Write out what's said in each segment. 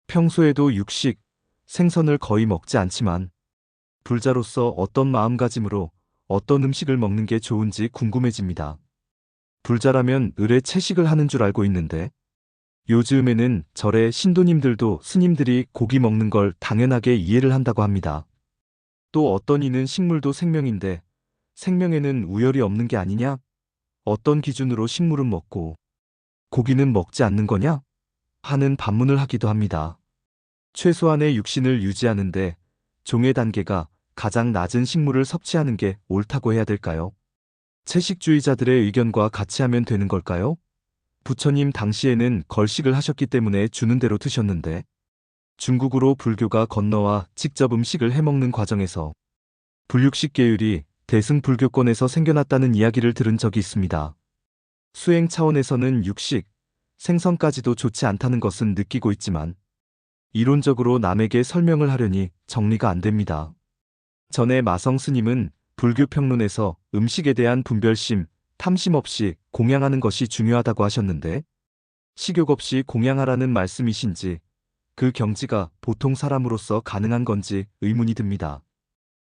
평소에도 육식, 생선을 거의 먹지 않지만 불자로서 어떤 마음가짐으로 어떤 음식을 먹는 게 좋은지 궁금해집니다. 불자라면 을에 채식을 하는 줄 알고 있는데 요즘에는 절에 신도님들도 스님들이 고기 먹는 걸 당연하게 이해를 한다고 합니다. 또 어떤 이는 식물도 생명인데 생명에는 우열이 없는 게 아니냐? 어떤 기준으로 식물은 먹고 고기는 먹지 않는 거냐? 하는 반문을 하기도 합니다. 최소한의 육신을 유지하는데 종의 단계가 가장 낮은 식물을 섭취하는 게 옳다고 해야 될까요? 채식주의자들의 의견과 같이 하면 되는 걸까요? 부처님 당시에는 걸식을 하셨기 때문에 주는 대로 드셨는데 중국으로 불교가 건너와 직접 음식을 해먹는 과정에서 불육식 계율이 대승불교권에서 생겨났다는 이야기를 들은 적이 있습니다. 수행 차원에서는 육식, 생선까지도 좋지 않다는 것은 느끼고 있지만 이론적으로 남에게 설명을 하려니 정리가 안 됩니다. 전에 마성 스님은 불교 평론에서 음식에 대한 분별심, 탐심 없이 공양하는 것이 중요하다고 하셨는데 식욕 없이 공양하라는 말씀이신지 그 경지가 보통 사람으로서 가능한 건지 의문이 듭니다.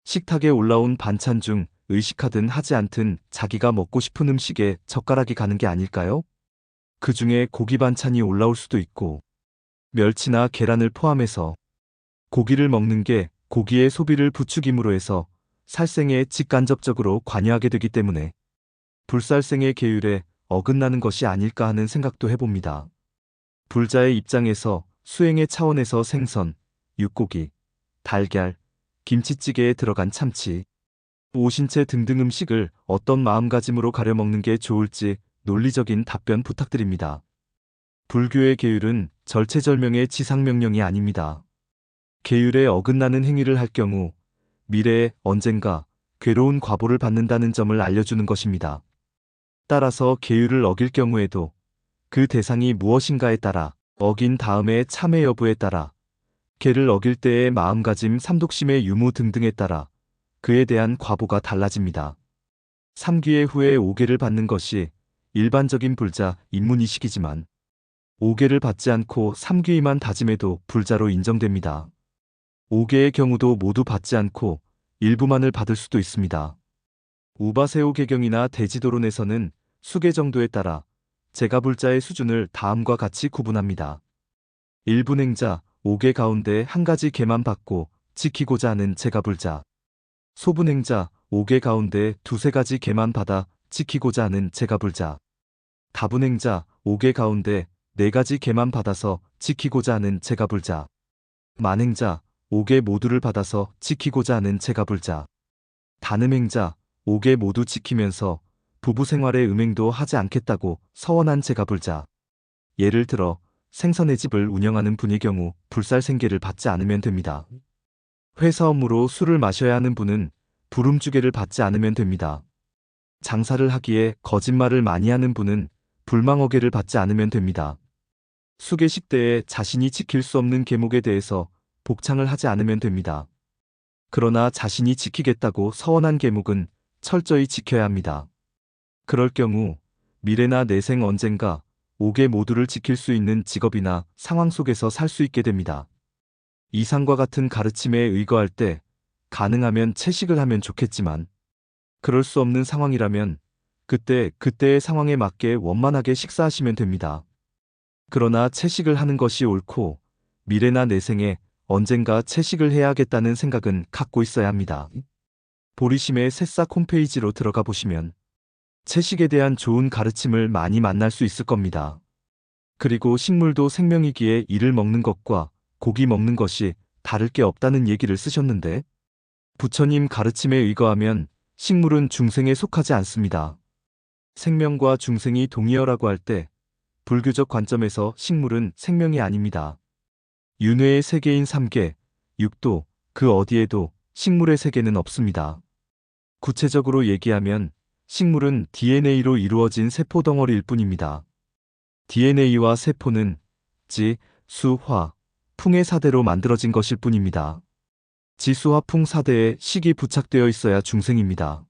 식탁에 올라온 반찬 중 의식하든 하지 않든 자기가 먹고 싶은 음식에 젓가락이 가는 게 아닐까요? 그 중에 고기 반찬이 올라올 수도 있고 멸치나 계란을 포함해서 고기를 먹는 게 고기의 소비를 부추김으로 해서 살생에 직간접적으로 관여하게 되기 때문에 불살생의 계율에 어긋나는 것이 아닐까 하는 생각도 해봅니다. 불자의 입장에서 수행의 차원에서 생선, 육고기, 달걀, 김치찌개에 들어간 참치, 오신채 등등 음식을 어떤 마음가짐으로 가려 먹는 게 좋을지 논리적인 답변 부탁드립니다. 불교의 계율은 절체절명의 지상명령이 아닙니다. 계율에 어긋나는 행위를 할 경우 미래에 언젠가 괴로운 과보를 받는다는 점을 알려주는 것입니다. 따라서 계율을 어길 경우에도 그 대상이 무엇인가에 따라 어긴 다음의 참회 여부에 따라 계를 어길 때의 마음가짐, 삼독심의 유무 등등에 따라 그에 대한 과보가 달라집니다. 3기회 후에 5계를 받는 것이 일반적인 불자 입문이식이지만 5계를 받지 않고 3기위만 다짐해도 불자로 인정됩니다. 5계의 경우도 모두 받지 않고 일부만을 받을 수도 있습니다. 우바세오 개경이나 대지도론에서는 수계 정도에 따라 제가불자의 수준을 다음과 같이 구분합니다. 일분행자, 5계 가운데 한 가지 계만 받고 지키고자 하는 제가불자. 소분행자, 5계 가운데 두세 가지 계만 받아 지키고자 하는 제가불자. 다분행자, 5계 가운데 네 가지 계만 받아서 지키고자 하는 제가불자. 만행자, 5계 모두를 받아서 지키고자 하는 제가불자. 단음행자, 5계 모두 지키면서 부부 생활에 음행도 하지 않겠다고 서원한 제가불자. 예를 들어 생선의 집을 운영하는 분의 경우 불살생계를 받지 않으면 됩니다. 회사 업무로 술을 마셔야 하는 분은 불음주계를 받지 않으면 됩니다. 장사를 하기에 거짓말을 많이 하는 분은 불망어계를 받지 않으면 됩니다. 수계식 때에 자신이 지킬 수 없는 계목에 대해서 복창을 하지 않으면 됩니다. 그러나 자신이 지키겠다고 서원한 계목은 철저히 지켜야 합니다. 그럴 경우 미래나 내생 언젠가 5계 모두를 지킬 수 있는 직업이나 상황 속에서 살 수 있게 됩니다. 이상과 같은 가르침에 의거할 때 가능하면 채식을 하면 좋겠지만 그럴 수 없는 상황이라면 그때의 상황에 맞게 원만하게 식사하시면 됩니다. 그러나 채식을 하는 것이 옳고 미래나 내생에 언젠가 채식을 해야겠다는 생각은 갖고 있어야 합니다. 보리심의 새싹 홈페이지로 들어가 보시면 채식에 대한 좋은 가르침을 많이 만날 수 있을 겁니다. 그리고 식물도 생명이기에 이를 먹는 것과 고기 먹는 것이 다를 게 없다는 얘기를 쓰셨는데 부처님 가르침에 의거하면 식물은 중생에 속하지 않습니다. 생명과 중생이 동의어라고 할 때 불교적 관점에서 식물은 생명이 아닙니다. 윤회의 세계인 3계, 육도, 그 어디에도 식물의 세계는 없습니다. 구체적으로 얘기하면 식물은 DNA로 이루어진 세포 덩어리일 뿐입니다. DNA와 세포는 지, 수, 화, 풍의 사대로 만들어진 것일 뿐입니다. 지수와 풍 사대에 식이 부착되어 있어야 중생입니다.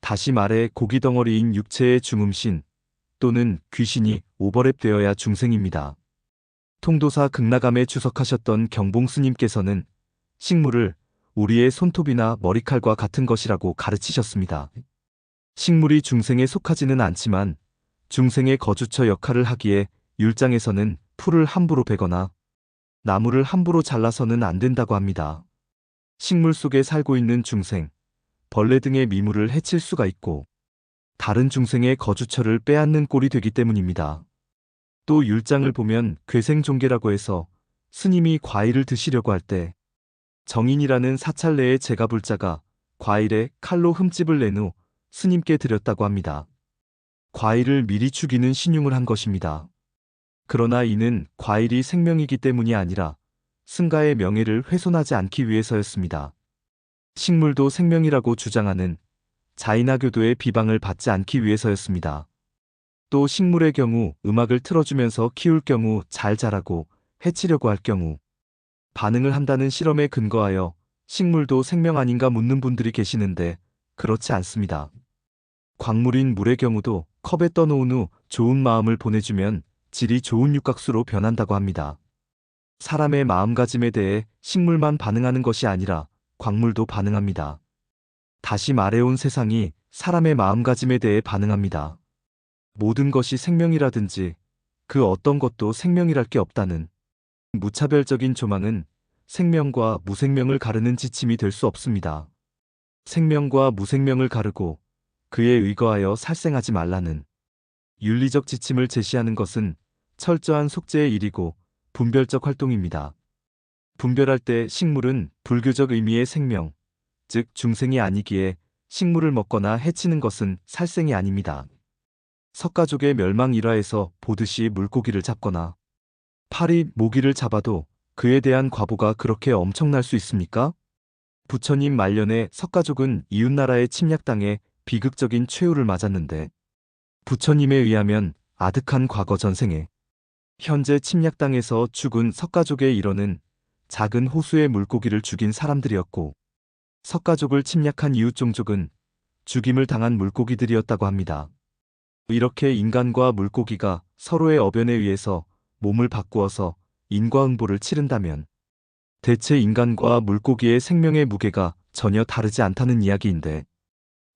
다시 말해 고기 덩어리인 육체의 중음신 또는 귀신이 오버랩되어야 중생입니다. 통도사 극락암에 주석하셨던 경봉 스님께서는 식물을 우리의 손톱이나 머리칼과 같은 것이라고 가르치셨습니다. 식물이 중생에 속하지는 않지만 중생의 거주처 역할을 하기에 율장에서는 풀을 함부로 베거나 나무를 함부로 잘라서는 안 된다고 합니다. 식물 속에 살고 있는 중생, 벌레 등의 미물을 해칠 수가 있고 다른 중생의 거주처를 빼앗는 꼴이 되기 때문입니다. 또 율장을 보면 괴생종계라고 해서 스님이 과일을 드시려고 할 때 정인이라는 사찰 내의 제가불자가 과일에 칼로 흠집을 낸 후 스님께 드렸다고 합니다. 과일을 미리 죽이는 신용을 한 것입니다. 그러나 이는 과일이 생명이기 때문이 아니라 승가의 명예를 훼손하지 않기 위해서였습니다. 식물도 생명이라고 주장하는 자이나교도의 비방을 받지 않기 위해서였습니다. 또 식물의 경우 음악을 틀어주면서 키울 경우 잘 자라고 해치려고 할 경우 반응을 한다는 실험에 근거하여 식물도 생명 아닌가 묻는 분들이 계시는데 그렇지 않습니다. 광물인 물의 경우도 컵에 떠놓은 후 좋은 마음을 보내주면 질이 좋은 육각수로 변한다고 합니다. 사람의 마음가짐에 대해 식물만 반응하는 것이 아니라 광물도 반응합니다. 다시 말해온 세상이 사람의 마음가짐에 대해 반응합니다. 모든 것이 생명이라든지 그 어떤 것도 생명이랄 게 없다는 무차별적인 조망은 생명과 무생명을 가르는 지침이 될 수 없습니다. 생명과 무생명을 가르고 그에 의거하여 살생하지 말라는 윤리적 지침을 제시하는 것은 철저한 속죄의 일이고 분별적 활동입니다. 분별할 때 식물은 불교적 의미의 생명, 즉 중생이 아니기에 식물을 먹거나 해치는 것은 살생이 아닙니다. 석가족의 멸망 일화에서 보듯이 물고기를 잡거나 파리, 모기를 잡아도 그에 대한 과보가 그렇게 엄청날 수 있습니까? 부처님 말년에 석가족은 이웃나라의 침략당해 비극적인 최후를 맞았는데 부처님에 의하면 아득한 과거 전생에 현재 침략당에서 죽은 석가족의 일원은 작은 호수의 물고기를 죽인 사람들이었고 석가족을 침략한 이웃 종족은 죽임을 당한 물고기들이었다고 합니다. 이렇게 인간과 물고기가 서로의 어변에 의해서 몸을 바꾸어서 인과응보를 치른다면 대체 인간과 물고기의 생명의 무게가 전혀 다르지 않다는 이야기인데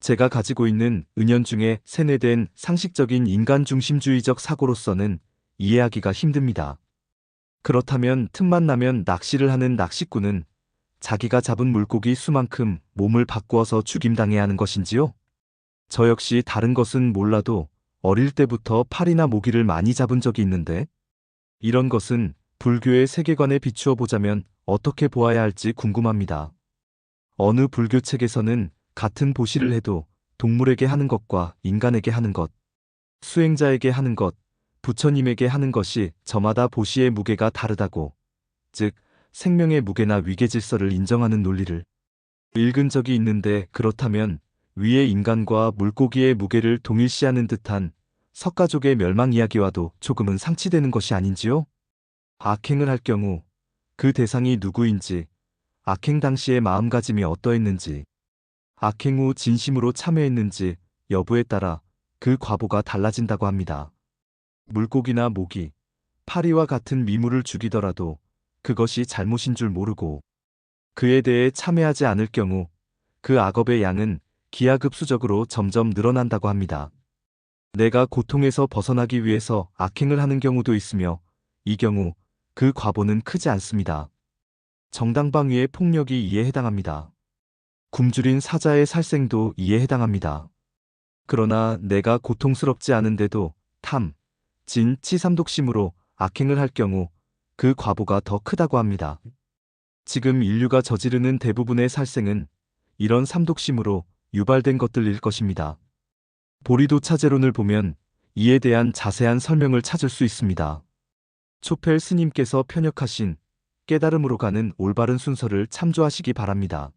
제가 가지고 있는 은연중에 세뇌된 상식적인 인간 중심주의적 사고로서는 이해하기가 힘듭니다. 그렇다면 틈만 나면 낚시를 하는 낚시꾼은 자기가 잡은 물고기 수만큼 몸을 바꾸어서 죽임당해야 하는 것인지요? 저 역시 다른 것은 몰라도 어릴 때부터 파리나 모기를 많이 잡은 적이 있는데 이런 것은 불교의 세계관에 비추어 보자면 어떻게 보아야 할지 궁금합니다. 어느 불교 책에서는 같은 보시를 해도 동물에게 하는 것과 인간에게 하는 것, 수행자에게 하는 것, 부처님에게 하는 것이 저마다 보시의 무게가 다르다고, 즉 생명의 무게나 위계질서를 인정하는 논리를 읽은 적이 있는데 그렇다면 위의 인간과 물고기의 무게를 동일시하는 듯한 석가족의 멸망 이야기와도 조금은 상치되는 것이 아닌지요? 악행을 할 경우 그 대상이 누구인지, 악행 당시의 마음가짐이 어떠했는지, 악행 후 진심으로 참여했는지 여부에 따라 그 과보가 달라진다고 합니다. 물고기나 모기, 파리와 같은 미물을 죽이더라도 그것이 잘못인 줄 모르고 그에 대해 참회하지 않을 경우 그 악업의 양은 기하급수적으로 점점 늘어난다고 합니다. 내가 고통에서 벗어나기 위해서 악행을 하는 경우도 있으며 이 경우 그 과보는 크지 않습니다. 정당방위의 폭력이 이에 해당합니다. 굶주린 사자의 살생도 이에 해당합니다. 그러나 내가 고통스럽지 않은데도 탐, 진, 치 삼독심으로 악행을 할 경우 그 과보가 더 크다고 합니다. 지금 인류가 저지르는 대부분의 살생은 이런 삼독심으로 유발된 것들일 것입니다. 보리도차제론을 보면 이에 대한 자세한 설명을 찾을 수 있습니다. 초펠 스님께서 편역하신 깨달음으로 가는 올바른 순서를 참조하시기 바랍니다.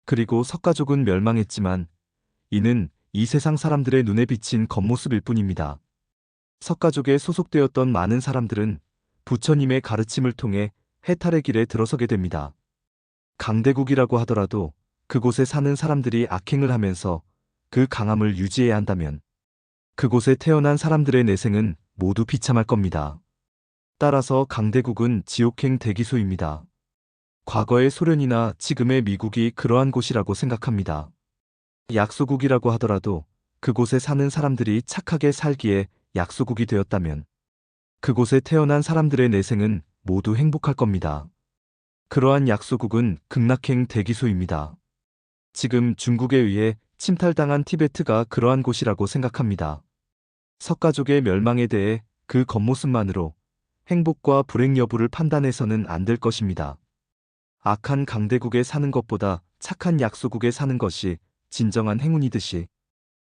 그리고 석가족은 멸망했지만 이는 이 세상 사람들의 눈에 비친 겉모습일 뿐입니다. 석가족에 소속되었던 많은 사람들은 부처님의 가르침을 통해 해탈의 길에 들어서게 됩니다. 강대국이라고 하더라도 그곳에 사는 사람들이 악행을 하면서 그 강함을 유지해야 한다면 그곳에 태어난 사람들의 내생은 모두 비참할 겁니다. 따라서 강대국은 지옥행 대기소입니다. 과거의 소련이나 지금의 미국이 그러한 곳이라고 생각합니다. 약소국이라고 하더라도 그곳에 사는 사람들이 착하게 살기에 약소국이 되었다면 그곳에 태어난 사람들의 내생은 모두 행복할 겁니다. 그러한 약소국은 극락행 대기소입니다. 지금 중국에 의해 침탈당한 티베트가 그러한 곳이라고 생각합니다. 석가족의 멸망에 대해 그 겉모습만으로 행복과 불행 여부를 판단해서는 안 될 것입니다. 악한 강대국에 사는 것보다 착한 약소국에 사는 것이 진정한 행운이듯이